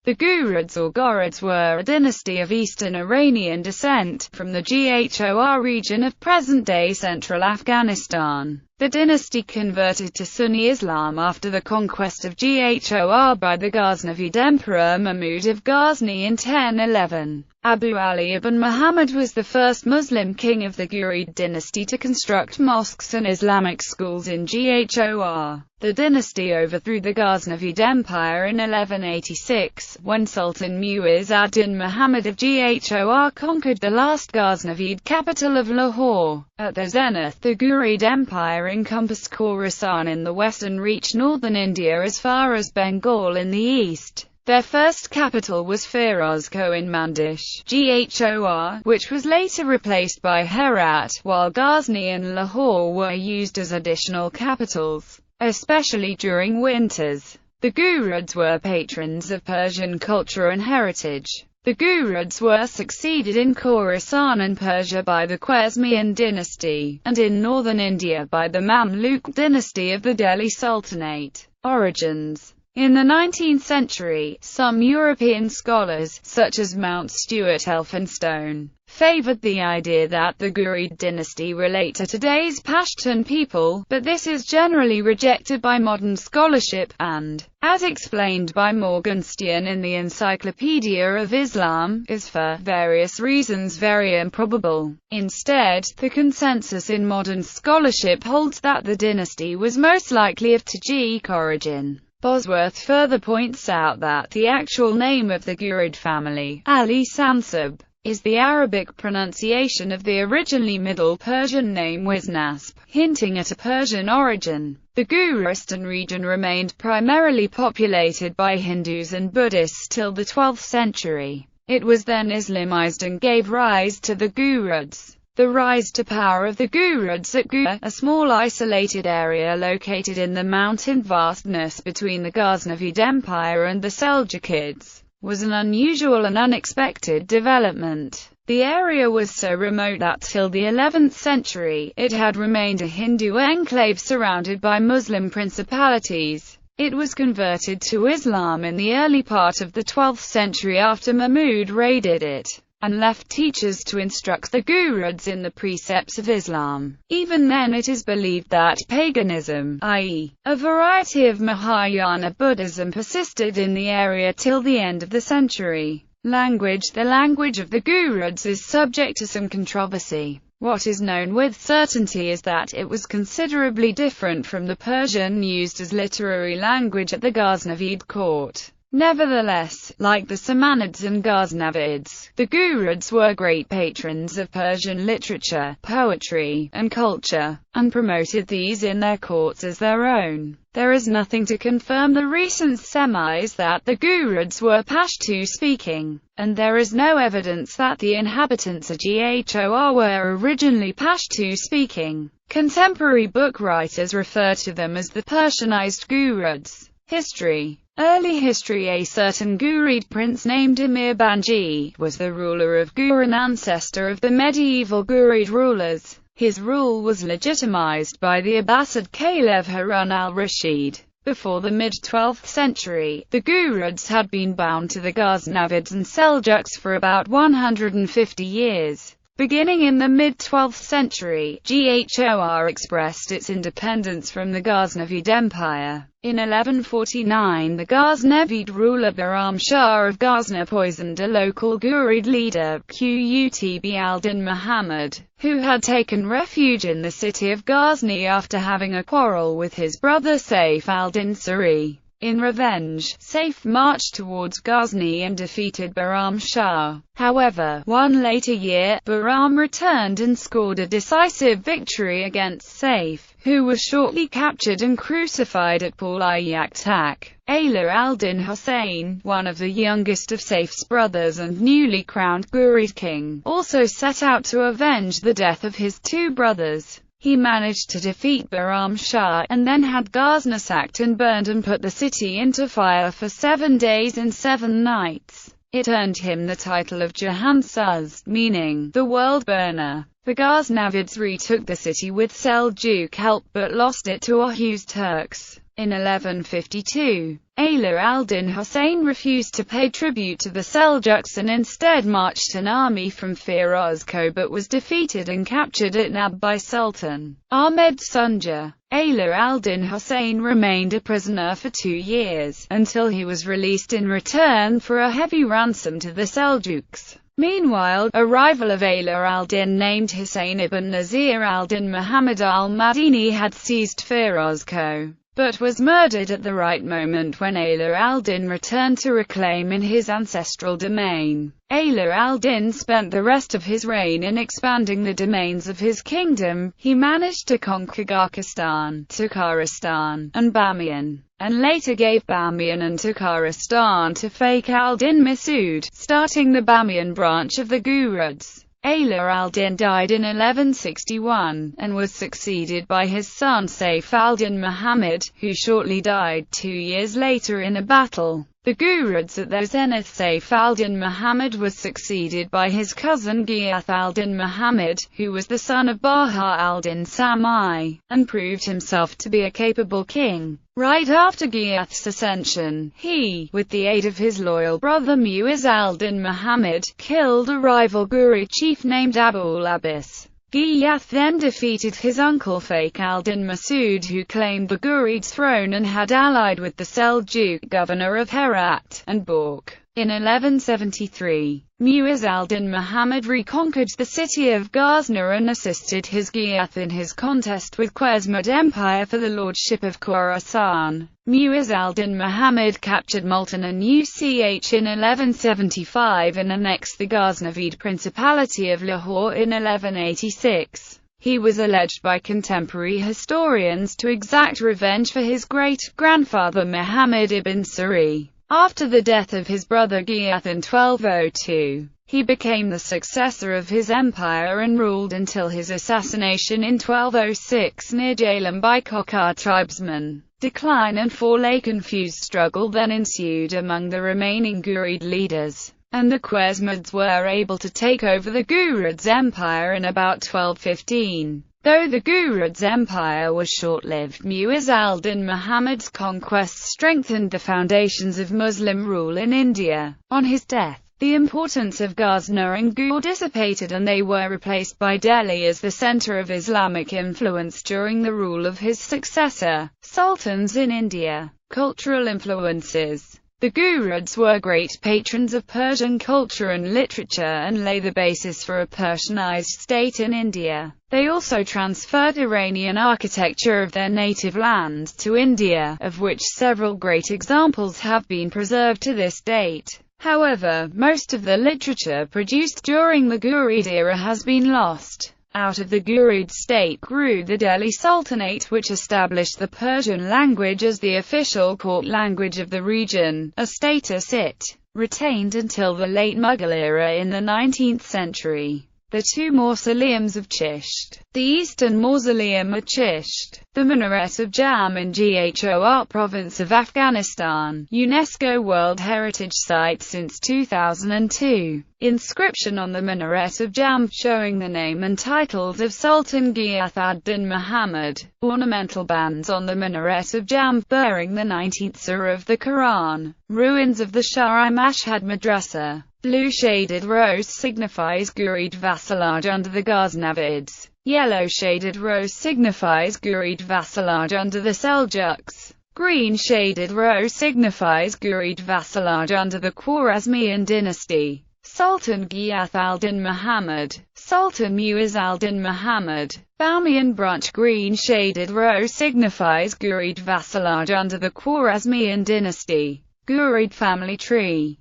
The Ghurids or Ghurids were a dynasty of Eastern Iranian descent, from the Ghor region of present-day central Afghanistan. The dynasty converted to Sunni Islam after the conquest of Ghor by the Ghaznavid Emperor Mahmud of Ghazni in 1011. Abu Ali ibn Muhammad was the first Muslim king of the Ghurid dynasty to construct mosques and Islamic schools in Ghor. The dynasty overthrew the Ghaznavid Empire in 1186, when Sultan Muiz ad-Din Muhammad of Ghor conquered the last Ghaznavid capital of Lahore. At their zenith, the Ghurid Empire encompassed Khorasan in the west and reached northern India as far as Bengal in the east. Their first capital was Firozkoh in Mandish, Ghor, which was later replaced by Herat, while Ghazni and Lahore were used as additional capitals, especially during winters. The Ghurids were patrons of Persian culture and heritage. The Ghurids were succeeded in Khorasan and Persia by the Khwarezmian dynasty, and in northern India by the Mamluk dynasty of the Delhi Sultanate. Origins. In the 19th century, some European scholars, such as Mount Stuart Elphinstone, favored the idea that the Ghurid dynasty relate to today's Pashtun people, but this is generally rejected by modern scholarship, and, as explained by Morgenstern in the Encyclopedia of Islam, is for various reasons very improbable. Instead, the consensus in modern scholarship holds that the dynasty was most likely of Tajik origin. Bosworth further points out that the actual name of the Ghurid family, Ali Sansab, is the Arabic pronunciation of the originally Middle Persian name Wisnasp, hinting at a Persian origin. The Ghuristan region remained primarily populated by Hindus and Buddhists till the 12th century. It was then Islamized and gave rise to the Ghurids. The rise to power of the Ghurids at Ghur, a small isolated area located in the mountain vastness between the Ghaznavid Empire and the Seljukids, was an unusual and unexpected development. The area was so remote that till the 11th century, it had remained a Hindu enclave surrounded by Muslim principalities. It was converted to Islam in the early part of the 12th century after Mahmud raided it, and left teachers to instruct the Ghurids in the precepts of Islam. Even then it is believed that paganism, i.e., a variety of Mahayana Buddhism, persisted in the area till the end of the century. Language. The language of the Ghurids is subject to some controversy. What is known with certainty is that it was considerably different from the Persian used as literary language at the Ghaznavid court. Nevertheless, like the Samanids and Ghaznavids, the Ghurids were great patrons of Persian literature, poetry, and culture, and promoted these in their courts as their own. There is nothing to confirm the recent surmise that the Ghurids were Pashto-speaking, and there is no evidence that the inhabitants of Ghor were originally Pashto-speaking. Contemporary book writers refer to them as the Persianized Ghurids. History. Early history. A certain Ghurid prince named Emir Banji was the ruler of Ghur, an ancestor of the medieval Ghurid rulers. His rule was legitimized by the Abbasid Caliph Harun al-Rashid. Before the mid-12th century, the Ghurids had been bound to the Ghaznavids and Seljuks for about 150 years. Beginning in the mid-12th century, Ghor expressed its independence from the Ghaznavid Empire. In 1149, the Ghaznavid ruler Bahram Shah of Ghazna poisoned a local Ghurid leader, Qutb al-Din Muhammad, who had taken refuge in the city of Ghazni after having a quarrel with his brother Saif al-Din Suri. In revenge, Saif marched towards Ghazni and defeated Bahram Shah. However, one later year, Bahram returned and scored a decisive victory against Saif, who was shortly captured and crucified at Pul-i-Yaktak. Ala al-Din Hussein, one of the youngest of Saif's brothers and newly crowned Ghurid king, also set out to avenge the death of his two brothers. He managed to defeat Bahram Shah, and then had Ghazna sacked and burned and put the city into fire for 7 days and 7 nights. It earned him the title of Jahansuz, meaning the world burner. The Ghaznavids retook the city with Seljuk help but lost it to Oghuz Turks. In 1152, Ala al-Din Hussein refused to pay tribute to the Seljuks and instead marched an army from Firozkoh but was defeated and captured at Nab by Sultan Ahmed Sunja. Ala al-Din Hussein remained a prisoner for 2 years, until he was released in return for a heavy ransom to the Seljuks. Meanwhile, a rival of Ala al-Din named Hussein ibn Nazir al-Din Muhammad al-Madini had seized Firozkoh, but was murdered at the right moment when Ala al-Din returned to reclaim in his ancestral domain. Ala al-Din spent the rest of his reign in expanding the domains of his kingdom. He managed to conquer Gurkistan, Tukharistan, and Bamiyan, and later gave Bamiyan and Tukharistan to Fakhr al-Din Masood, starting the Bamiyan branch of the Ghurids. Ala al-Din died in 1161, and was succeeded by his son Saif al-Din Muhammad, who shortly died 2 years later in a battle. The Ghurids at their zenith. Saif al-Din Muhammad was succeeded by his cousin Ghiyath al-Din Muhammad, who was the son of Baha al-Din Samai, and proved himself to be a capable king. Right after Ghiyath's ascension, he, with the aid of his loyal brother Mu'izz al-Din Muhammad, killed a rival Ghurid chief named Abul Abbas. Ghiyath then defeated his uncle Fakhr al-Din Masood, who claimed the Ghurid throne and had allied with the Seljuk governor of Herat and Balkh. In 1173, Mu'izz al-Din Muhammad reconquered the city of Ghazna and assisted his Ghiyath in his contest with Khwarezmid Empire for the lordship of Khorasan. Mu'izz al-Din Muhammad captured Multan and Uch in 1175 and annexed the Ghaznavid Principality of Lahore in 1186. He was alleged by contemporary historians to exact revenge for his great-grandfather Muhammad ibn Suri. After the death of his brother Ghiyath in 1202, he became the successor of his empire and ruled until his assassination in 1206 near Jhelum by Khokhar tribesmen. Decline and fall. A confused struggle then ensued among the remaining Ghurid leaders, and the Khwarezmids were able to take over the Ghurids' empire in about 1215. Though the Ghurids' empire was short-lived, Mu'izz al-Din Muhammad's conquests strengthened the foundations of Muslim rule in India. On his death, the importance of Ghazna and Ghur dissipated and they were replaced by Delhi as the center of Islamic influence during the rule of his successor, sultans in India. Cultural influences. The Ghurids were great patrons of Persian culture and literature and lay the basis for a Persianized state in India. They also transferred Iranian architecture of their native land to India, of which several great examples have been preserved to this date. However, most of the literature produced during the Ghurid era has been lost. Out of the Ghurid state grew the Delhi Sultanate, which established the Persian language as the official court language of the region, a status it retained until the late Mughal era in the 19th century. The two mausoleums of Chisht. The Eastern Mausoleum at Chisht, the Minaret of Jam in Ghor province of Afghanistan, UNESCO World Heritage Site since 2002. Inscription on the Minaret of Jam, showing the name and titles of Sultan Ghiyath ad-Din Muhammad. Ornamental bands on the Minaret of Jam, bearing the 19th surah of the Quran. Ruins of the Shah-i Mashhad Madrasa. Blue shaded rose signifies Ghurid vassalage under the Ghaznavids. Yellow shaded rose signifies Ghurid vassalage under the Seljuks. Green shaded rose signifies Ghurid vassalage under the Khwarezmian dynasty. Sultan Ghiyath al-Din Muhammad. Sultan Mu'izz al-Din Muhammad. Bamiyan branch. Green shaded rose signifies Ghurid vassalage under the Khwarezmian dynasty. Ghurid family tree.